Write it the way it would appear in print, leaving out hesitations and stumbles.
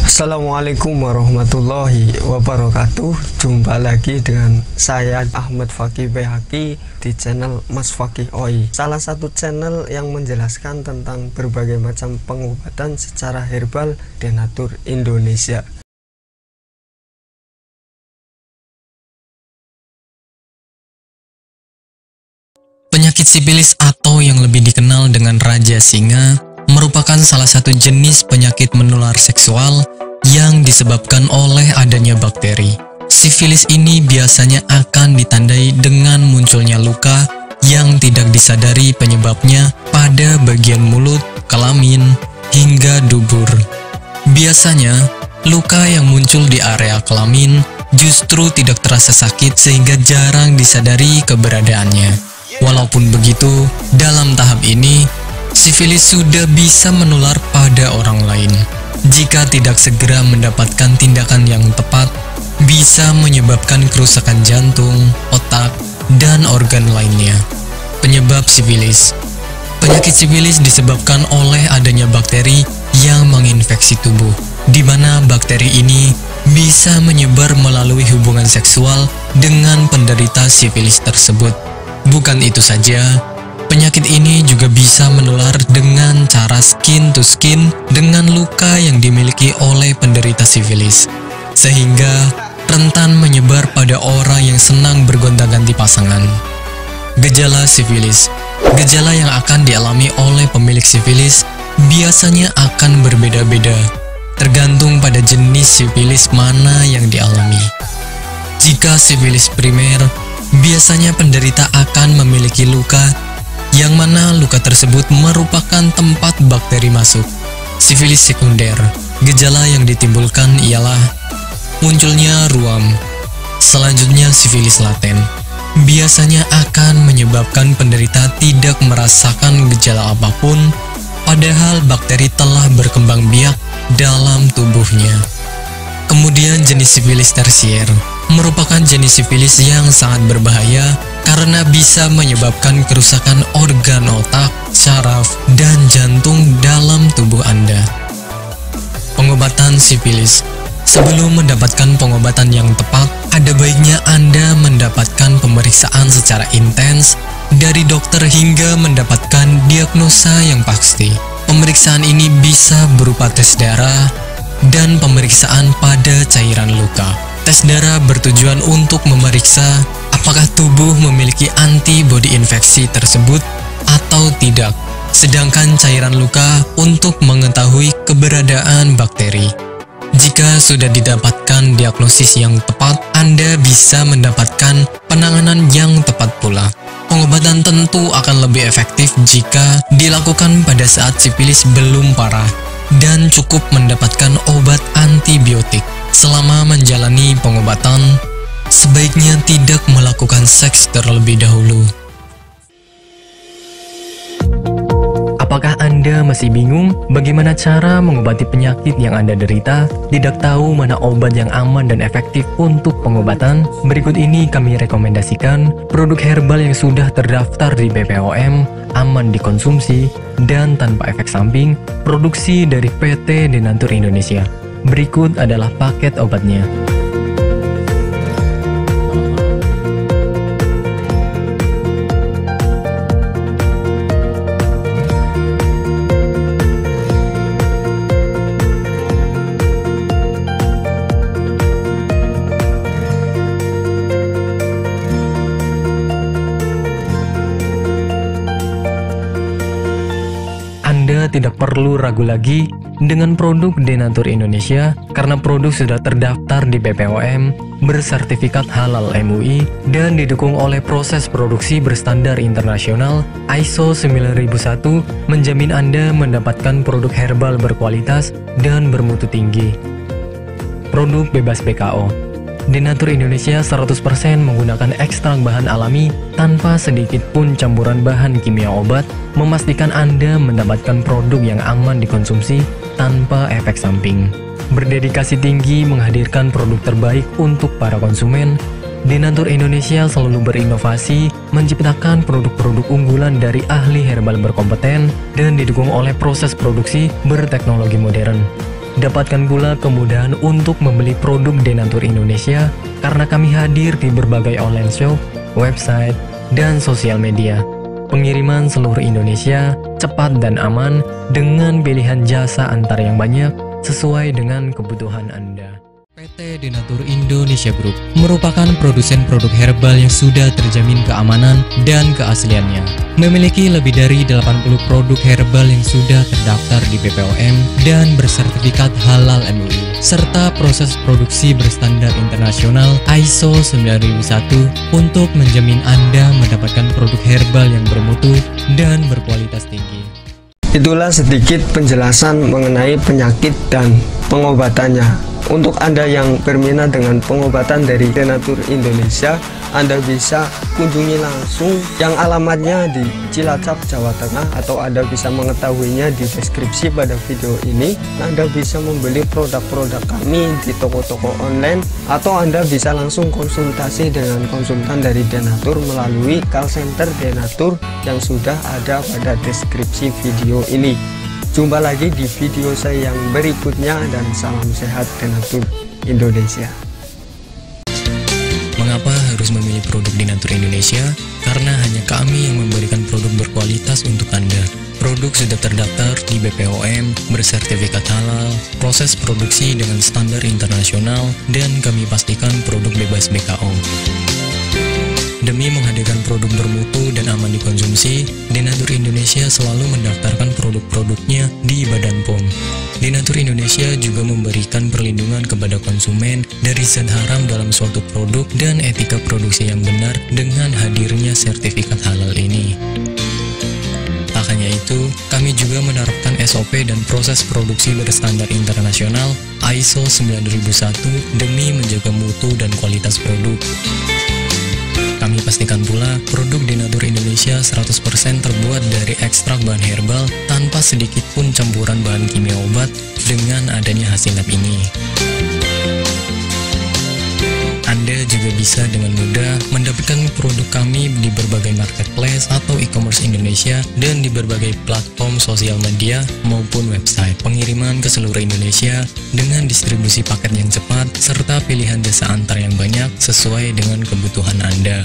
Assalamualaikum warahmatullahi wabarakatuh. Jumpa lagi dengan saya Ahmad Fakih Bayhaqi di channel Mas Fakih Oi, salah satu channel yang menjelaskan tentang berbagai macam pengobatan secara herbal Denatur Indonesia. Penyakit sifilis atau yang lebih dikenal dengan Raja Singa merupakan salah satu jenis penyakit menular seksual yang disebabkan oleh adanya bakteri. Sifilis ini biasanya akan ditandai dengan munculnya luka yang tidak disadari penyebabnya pada bagian mulut, kelamin, hingga dubur. Biasanya, luka yang muncul di area kelamin justru tidak terasa sakit sehingga jarang disadari keberadaannya. Walaupun begitu, dalam tahap ini, sifilis sudah bisa menular pada orang lain. Jika tidak segera mendapatkan tindakan yang tepat, bisa menyebabkan kerusakan jantung, otak, dan organ lainnya. Penyebab sifilis. Penyakit sifilis disebabkan oleh adanya bakteri yang menginfeksi tubuh, di mana bakteri ini bisa menyebar melalui hubungan seksual dengan penderita sifilis tersebut. Bukan itu saja, penyakit ini juga bisa menular dengan cara skin to skin dengan luka yang dimiliki oleh penderita sifilis, sehingga rentan menyebar pada orang yang senang bergonta-ganti pasangan. Gejala sifilis. Gejala yang akan dialami oleh pemilik sifilis biasanya akan berbeda-beda, tergantung pada jenis sifilis mana yang dialami. Jika sifilis primer, biasanya penderita akan memiliki luka yang mana luka tersebut merupakan tempat bakteri masuk. Sifilis sekunder, gejala yang ditimbulkan ialah munculnya ruam. Selanjutnya sifilis laten, biasanya akan menyebabkan penderita tidak merasakan gejala apapun, padahal bakteri telah berkembang biak dalam tubuhnya. Kemudian jenis sifilis tersier, merupakan jenis sifilis yang sangat berbahaya karena bisa menyebabkan kerusakan organ otak, saraf, dan jantung dalam tubuh Anda. Pengobatan sifilis. Sebelum mendapatkan pengobatan yang tepat, ada baiknya Anda mendapatkan pemeriksaan secara intens dari dokter hingga mendapatkan diagnosa yang pasti. Pemeriksaan ini bisa berupa tes darah dan pemeriksaan pada cairan luka. Tes darah bertujuan untuk memeriksa apakah tubuh memiliki antibodi infeksi tersebut atau tidak, sedangkan cairan luka untuk mengetahui keberadaan bakteri. Jika sudah didapatkan diagnosis yang tepat, Anda bisa mendapatkan penanganan yang tepat pula. Pengobatan tentu akan lebih efektif jika dilakukan pada saat sifilis belum parah dan cukup mendapatkan obat antibiotik. Selama menjalani pengobatan, sebaiknya tidak melakukan seks terlebih dahulu. Apakah Anda masih bingung bagaimana cara mengobati penyakit yang Anda derita? Tidak tahu mana obat yang aman dan efektif untuk pengobatan? Berikut ini kami rekomendasikan produk herbal yang sudah terdaftar di BPOM, aman dikonsumsi, dan tanpa efek samping, produksi dari PT Denatur Indonesia. Berikut adalah paket obatnya. Anda tidak perlu ragu lagi dengan produk Denatur Indonesia karena produk sudah terdaftar di BPOM, bersertifikat halal MUI, dan didukung oleh proses produksi berstandar internasional ISO 9001, menjamin Anda mendapatkan produk herbal berkualitas dan bermutu tinggi. Produk bebas PKO. Denatur Indonesia 100% menggunakan ekstrak bahan alami tanpa sedikit pun campuran bahan kimia obat, memastikan Anda mendapatkan produk yang aman dikonsumsi tanpa efek samping. Berdedikasi tinggi menghadirkan produk terbaik untuk para konsumen, Denatur Indonesia selalu berinovasi, menciptakan produk-produk unggulan dari ahli herbal berkompeten dan didukung oleh proses produksi berteknologi modern. Dapatkan pula kemudahan untuk membeli produk Denatur Indonesia karena kami hadir di berbagai online shop, website, dan sosial media. Pengiriman seluruh Indonesia cepat dan aman dengan pilihan jasa antar yang banyak sesuai dengan kebutuhan Anda. PT Denatur Indonesia Group merupakan produsen produk herbal yang sudah terjamin keamanan dan keasliannya. Memiliki lebih dari 80 produk herbal yang sudah terdaftar di BPOM dan bersertifikat halal MUI, serta proses produksi berstandar internasional ISO 9001 untuk menjamin Anda mendapatkan produk herbal yang bermutu dan berkualitas tinggi. Itulah sedikit penjelasan mengenai penyakit dan pengobatannya. Untuk Anda yang berminat dengan pengobatan dari Denatur Indonesia, Anda bisa kunjungi langsung yang alamatnya di Cilacap, Jawa Tengah, atau Anda bisa mengetahuinya di deskripsi pada video ini. Anda bisa membeli produk-produk kami di toko-toko online, atau Anda bisa langsung konsultasi dengan konsultan dari Denatur melalui call center Denatur yang sudah ada pada deskripsi video ini. Jumpa lagi di video saya yang berikutnya, dan salam sehat Denatur Indonesia. Mengapa harus memilih produk Denatur Indonesia? Karena hanya kami yang memberikan produk berkualitas untuk Anda. Produk sudah terdaftar di BPOM, bersertifikat halal, proses produksi dengan standar internasional, dan kami pastikan produk bebas BKO. Demi menghadirkan produk bermutu dan aman dikonsumsi, Denatur Indonesia selalu mendaftarkan produk-produknya di Badan POM. Denatur Indonesia juga memberikan perlindungan kepada konsumen dari zat haram dalam suatu produk dan etika produksi yang benar dengan hadirnya sertifikat halal ini. Tak hanya itu, kami juga menerapkan SOP dan proses produksi berstandar internasional ISO 9001 demi menjaga mutu dan kualitas produk. Kami pastikan pula produk Denatur Indonesia 100% terbuat dari ekstrak bahan herbal tanpa sedikit pun campuran bahan kimia obat dengan adanya hasil lab ini. Anda juga bisa dengan mudah mendapatkan produk kami di berbagai marketplace atau e-commerce Indonesia dan di berbagai platform sosial media maupun website. Pengiriman ke seluruh Indonesia dengan distribusi paket yang cepat serta pilihan jasa antar yang banyak sesuai dengan kebutuhan Anda.